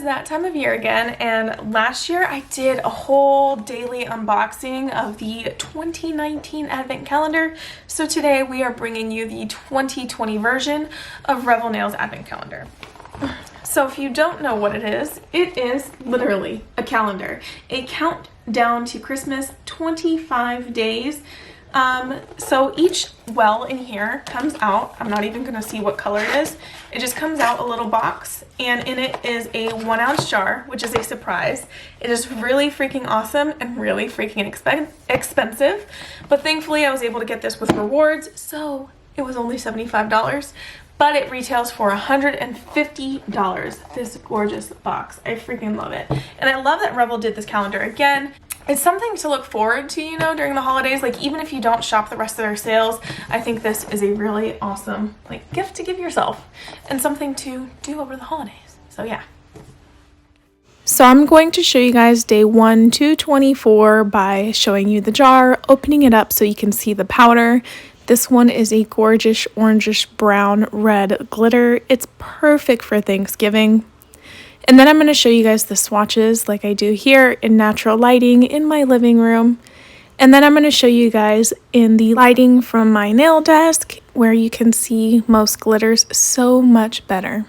is that time of year again, and last year I did a whole daily unboxing of the 2019 advent calendar. So today we are bringing you the 2020 version of Revel Nail's advent calendar. So if you don't know what it is literally a calendar, a countdown to Christmas, 25 days. So each well in here comes out, I'm not even going to see what color it is, it just comes out a little box, and in it is a 1 ounce jar, which is a surprise. It is really freaking awesome and really freaking expensive, but thankfully I was able to get this with rewards, so it was only $75, but it retails for $150, this gorgeous box. I freaking love it, and I love that Revel did this calendar again. It's something to look forward to, you know, during the holidays. Like, even if you don't shop the rest of their sales, I think this is a really awesome, like, gift to give yourself and something to do over the holidays. So, yeah. So I'm going to show you guys day 1 to 24 by showing you the jar, opening it up so you can see the powder. This one is a gorgeous orangish brown red glitter. It's perfect for Thanksgiving. And then I'm going to show you guys the swatches like I do here in natural lighting in my living room. And then I'm going to show you guys in the lighting from my nail desk where you can see most glitters so much better.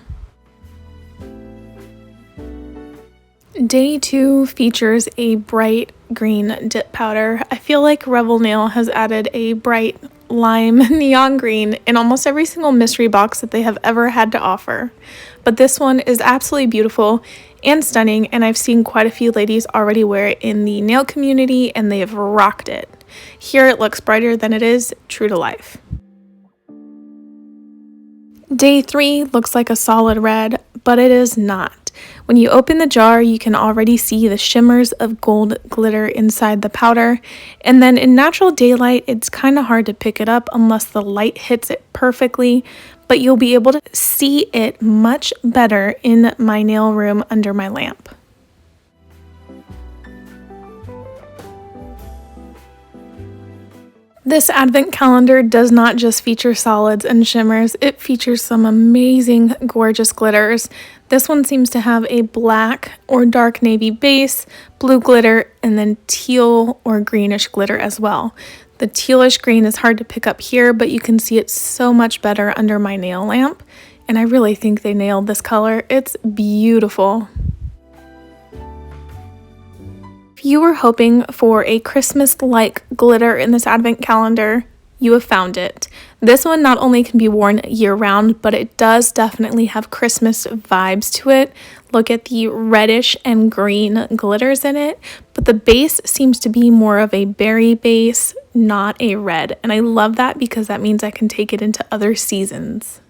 Day 2 features a bright green dip powder. I feel like Revel Nail has added a bright lime neon green in almost every single mystery box that they have ever had to offer. But this one is absolutely beautiful and stunning, and I've seen quite a few ladies already wear it in the nail community and they have rocked it. Here it looks brighter than it is true to life. Day 3 looks like a solid red, but it is not. When you open the jar, you can already see the shimmers of gold glitter inside the powder, and then in natural daylight, it's kind of hard to pick it up unless the light hits it perfectly, but you'll be able to see it much better in my nail room under my lamp. This advent calendar does not just feature solids and shimmers, it features some amazing, gorgeous glitters. This one seems to have a black or dark navy base, blue glitter, and then teal or greenish glitter as well. The tealish green is hard to pick up here, but you can see it so much better under my nail lamp, and I really think they nailed this color. It's beautiful. If you were hoping for a Christmas-like glitter in this advent calendar, you have found it. This one not only can be worn year-round, but it does definitely have Christmas vibes to it. Look at the reddish and green glitters in it, but the base seems to be more of a berry base, not a red, and I love that because that means I can take it into other seasons.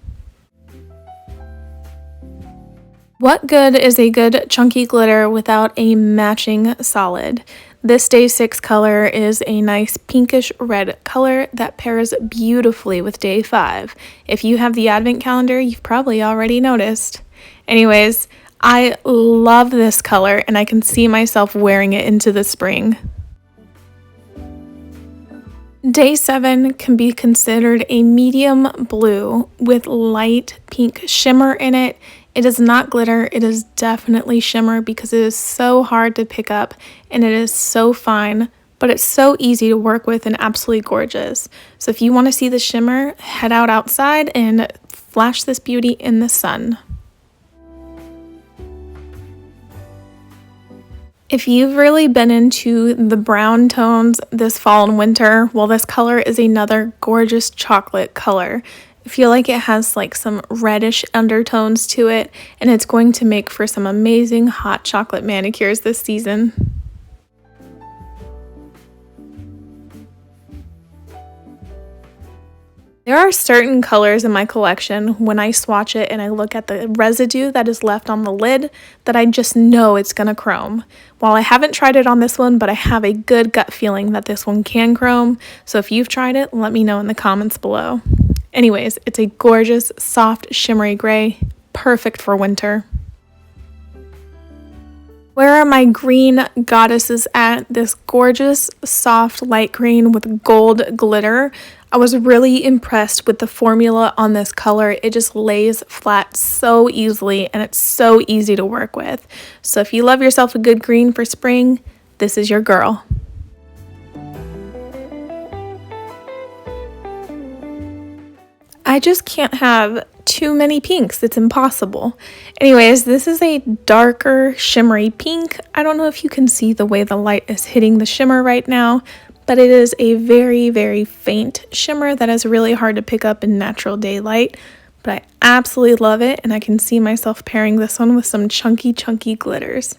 What good is a good chunky glitter without a matching solid? This day 6 color is a nice pinkish red color that pairs beautifully with day 5. If you have the advent calendar, you've probably already noticed. Anyways, I love this color and I can see myself wearing it into the spring. Day 7 can be considered a medium blue with light pink shimmer in it. It is not glitter, it is definitely shimmer because it is so hard to pick up and it is so fine, but it's so easy to work with and absolutely gorgeous. So if you want to see the shimmer, head out outside and flash this beauty in the sun. If you've really been into the brown tones this fall and winter, well, this color is another gorgeous chocolate color. I feel like it has like some reddish undertones to it, and it's going to make for some amazing hot chocolate manicures this season. There are certain colors in my collection when I swatch it and I look at the residue that is left on the lid that I just know it's gonna chrome. While I haven't tried it on this one, but I have a good gut feeling that this one can chrome, so if you've tried it, let me know in the comments below. Anyways, it's a gorgeous, soft, shimmery gray, perfect for winter. Where are my green goddesses at? This gorgeous, soft, light green with gold glitter. I was really impressed with the formula on this color. It just lays flat so easily and it's so easy to work with. So if you love yourself a good green for spring, this is your girl. I just can't have too many pinks. It's impossible. Anyways, this is a darker shimmery pink. I don't know if you can see the way the light is hitting the shimmer right now, but it is a very, very faint shimmer that is really hard to pick up in natural daylight. But I absolutely love it, and I can see myself pairing this one with some chunky glitters.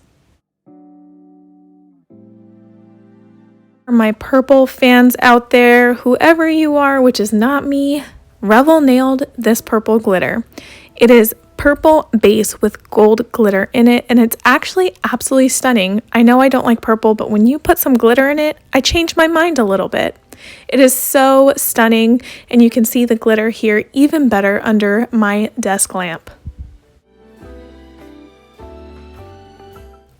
For my purple fans out there, whoever you are, which is not me, Revel nailed this purple glitter. It is purple base with gold glitter in it, and it's actually absolutely stunning. I know I don't like purple, but when you put some glitter in it, I change my mind a little bit. It is so stunning, and you can see the glitter here even better under my desk lamp.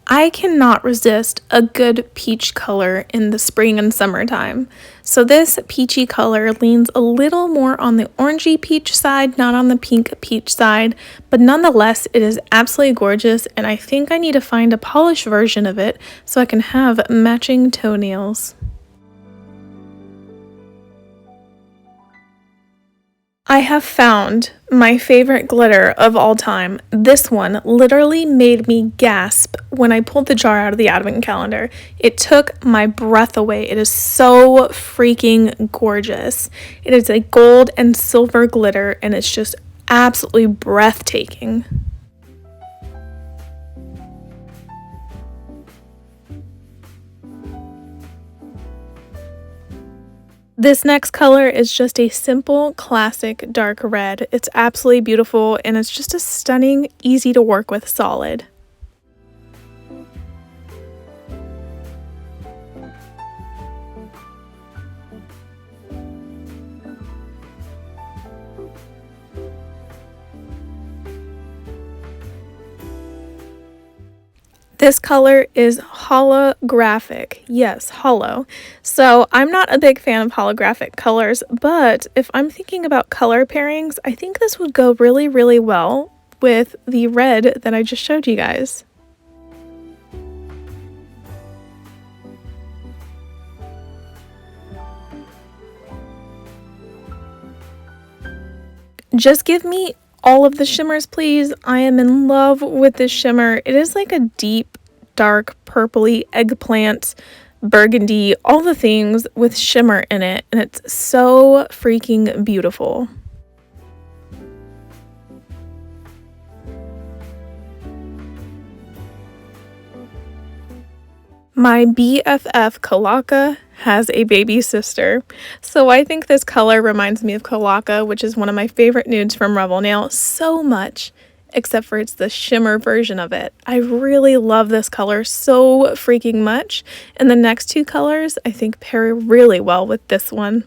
I cannot resist a good peach color in the spring and summertime. So this peachy color leans a little more on the orangey peach side, not on the pink peach side, but nonetheless it is absolutely gorgeous, and I think I need to find a polished version of it so I can have matching toenails. I have found my favorite glitter of all time. This one literally made me gasp when I pulled the jar out of the advent calendar. It took my breath away. It is so freaking gorgeous. It is a gold and silver glitter, and it's just absolutely breathtaking. This next color is just a simple, classic dark red. It's absolutely beautiful, and it's just a stunning, easy to work with solid. This color is holographic. Yes, hollow. So I'm not a big fan of holographic colors, but if I'm thinking about color pairings, I think this would go really, really well with the red that I just showed you guys. Just give me all of the shimmers, please. I am in love with this shimmer. It is like a deep, dark, purpley eggplant, burgundy, all the things with shimmer in it, and it's so freaking beautiful. My BFF Kalaka has a baby sister, so I think this color reminds me of Kalaka, which is one of my favorite nudes from Revel Nail, so much, except for it's the shimmer version of it. I really love this color so freaking much, and the next two colors I think pair really well with this one.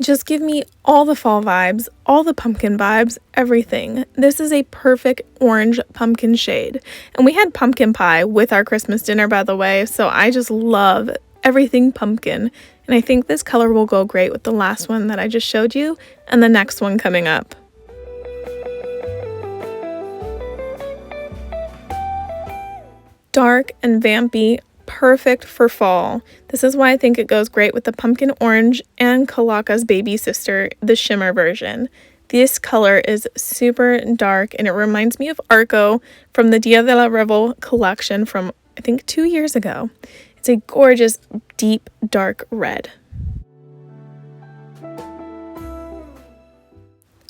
Just give me all the fall vibes, all the pumpkin vibes, everything. This is a perfect orange pumpkin shade. And we had pumpkin pie with our Christmas dinner, by the way, so I just love everything pumpkin. And I think this color will go great with the last one that I just showed you and the next one coming up. Dark and vampy, perfect for fall. This is why I think it goes great with the pumpkin orange and Kalaka's baby sister, the shimmer version. This color is super dark, and it reminds me of Arco from the Dia de la Revel collection from I think 2 years ago. It's a gorgeous deep dark red.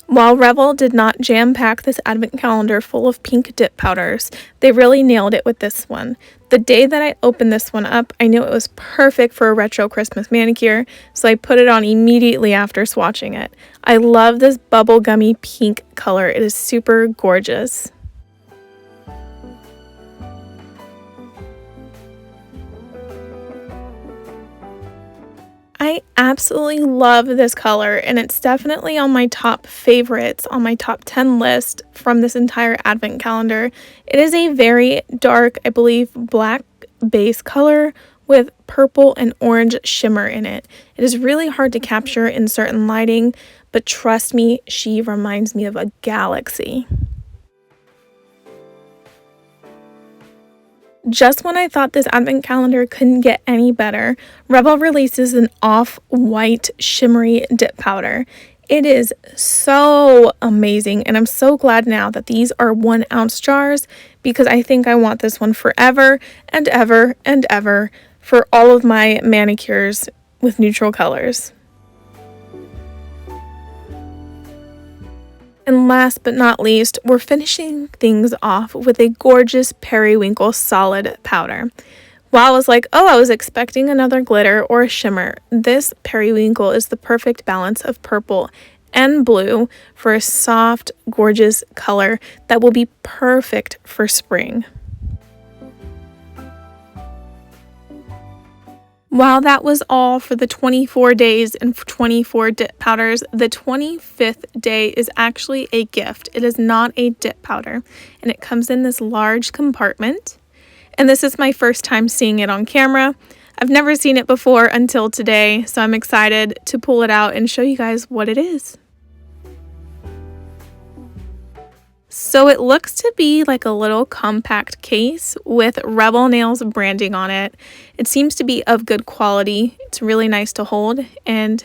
While Revel did not jam-pack this advent calendar full of pink dip powders, they really nailed it with this one. The day that I opened this one up, I knew it was perfect for a retro Christmas manicure, so I put it on immediately after swatching it. I love this bubblegummy pink color. It is super gorgeous. I absolutely love this color, and it's definitely on my top favorites, on my top 10 list from this entire advent calendar. It is a very dark, I believe, black base color with purple and orange shimmer in it. It is really hard to capture in certain lighting, but trust me, she reminds me of a galaxy. Just when I thought this advent calendar couldn't get any better, Revel releases an off-white shimmery dip powder. It is so amazing, and I'm so glad now that these are 1 ounce jars, because I think I want this one forever and ever and ever for all of my manicures with neutral colors. And last but not least, we're finishing things off with a gorgeous periwinkle solid powder. While I was like, oh, I was expecting another glitter or a shimmer, this periwinkle is the perfect balance of purple and blue for a soft, gorgeous color that will be perfect for spring. While that was all for the 24 days and 24 dip powders, the 25th day is actually a gift. It is not a dip powder, and it comes in this large compartment. And this is my first time seeing it on camera. I've never seen it before until today, so I'm excited to pull it out and show you guys what it is. So it looks to be like a little compact case with Revel Nails branding on it. It seems to be of good quality. It's really nice to hold, and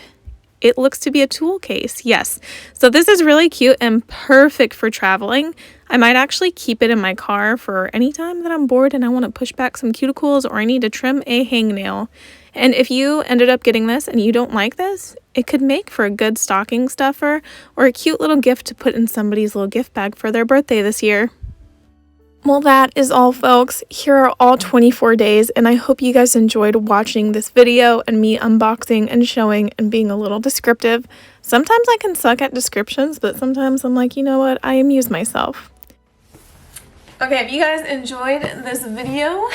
it looks to be a tool case. Yes. So this is really cute and perfect for traveling. I might actually keep it in my car for any time that I'm bored and I want to push back some cuticles or I need to trim a hangnail. And if you ended up getting this and you don't like this, it could make for a good stocking stuffer or a cute little gift to put in somebody's little gift bag for their birthday this year. Well, that is all, folks. Here are all 24 days, and I hope you guys enjoyed watching this video and me unboxing and showing and being a little descriptive. Sometimes I can suck at descriptions, but sometimes I'm like, you know what? I amuse myself. Okay, if you guys enjoyed this video,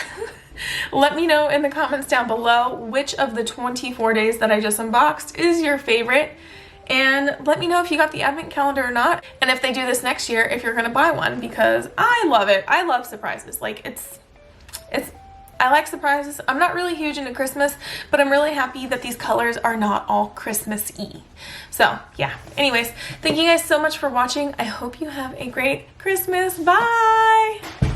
let me know in the comments down below which of the 24 days that I just unboxed is your favorite. And let me know if you got the advent calendar or not, and if they do this next year, if you're gonna buy one, because I love it. I love surprises. Like, I like surprises. I'm not really huge into Christmas, but I'm really happy that these colors are not all Christmas-y. So yeah, anyways, thank you guys so much for watching. I hope you have a great Christmas. Bye.